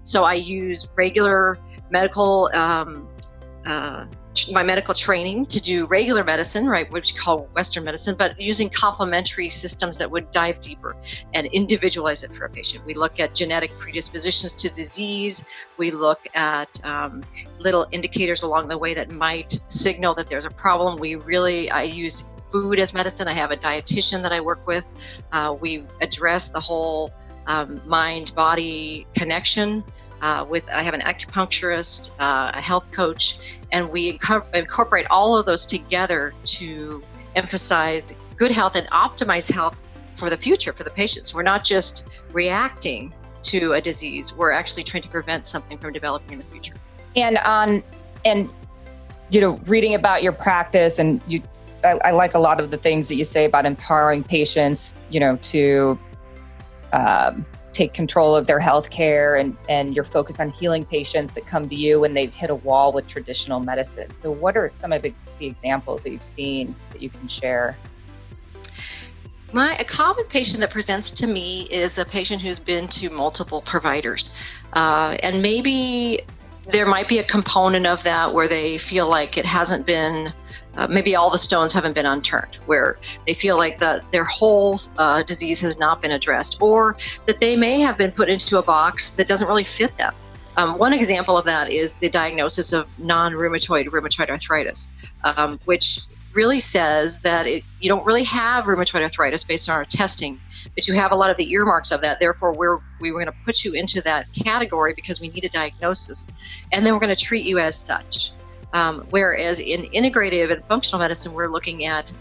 So I use regular medical, my medical training to do regular medicine, right, which we call Western medicine, but using complementary systems that would dive deeper and individualize it for a patient. We look at genetic predispositions to disease. We look at little indicators along the way that might signal that there's a problem. I use food as medicine. I have a dietitian that I work with. We address the whole mind-body connection. I have an acupuncturist, a health coach, and we incorporate all of those together to emphasize good health and optimize health for the future for the patients. We're not just reacting to a disease; we're actually trying to prevent something from developing in the future. And reading about your practice, and I like a lot of the things that you say about empowering patients, to take control of their health care, and you're focused on healing patients that come to you when they've hit a wall with traditional medicine. So what are some of the examples that you've seen that you can share? A common patient that presents to me is a patient who's been to multiple providers. And maybe there might be a component of that where they feel like it hasn't been, maybe all the stones haven't been unturned, where they feel like their whole disease has not been addressed, or that they may have been put into a box that doesn't really fit them. One example of that is the diagnosis of rheumatoid arthritis, which really says that you don't really have rheumatoid arthritis based on our testing, but you have a lot of the earmarks of that. Therefore, we were going to put you into that category because we need a diagnosis, and then we're going to treat you as such. Whereas in integrative and functional medicine, we're looking at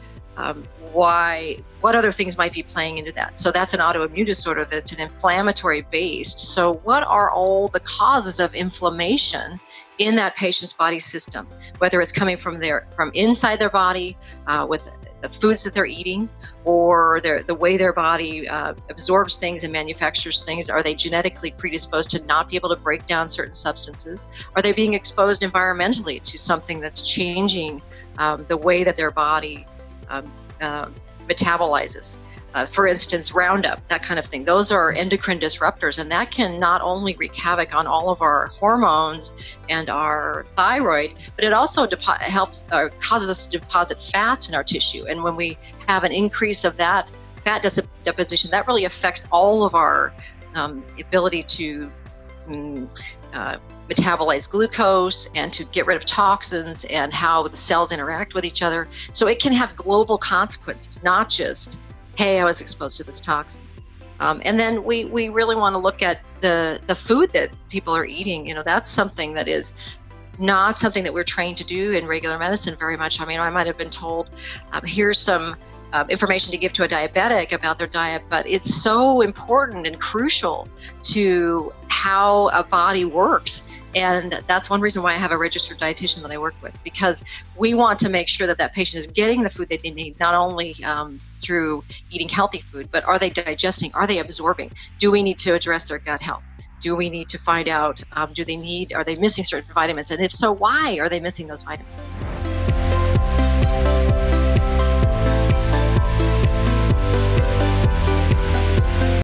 what other things might be playing into that. So that's an autoimmune disorder that's an inflammatory based. So what are all the causes of inflammation in that patient's body system, whether it's coming from inside their body with the foods that they're eating, or the way their body absorbs things and manufactures things? Are they genetically predisposed to not be able to break down certain substances? Are they being exposed environmentally to something that's changing the way that their body metabolizes? For instance, Roundup, that kind of thing. Those are endocrine disruptors, and that can not only wreak havoc on all of our hormones and our thyroid, but it also causes us to deposit fats in our tissue. And when we have an increase of that fat deposition, that really affects all of our ability to metabolize glucose and to get rid of toxins and how the cells interact with each other. So it can have global consequences, not just, hey, I was exposed to this toxin. And then we really want to look at the food that people are eating. That's something that is not something that we're trained to do in regular medicine very much. I mean, I might have been told, here's some information to give to a diabetic about their diet, but it's so important and crucial to how a body works. And that's one reason why I have a registered dietitian that I work with, because we want to make sure that patient is getting the food that they need, not only through eating healthy food, but are they digesting? Are they absorbing? Do we need to address their gut health? Do we need to find out, are they missing certain vitamins? And if so, why are they missing those vitamins?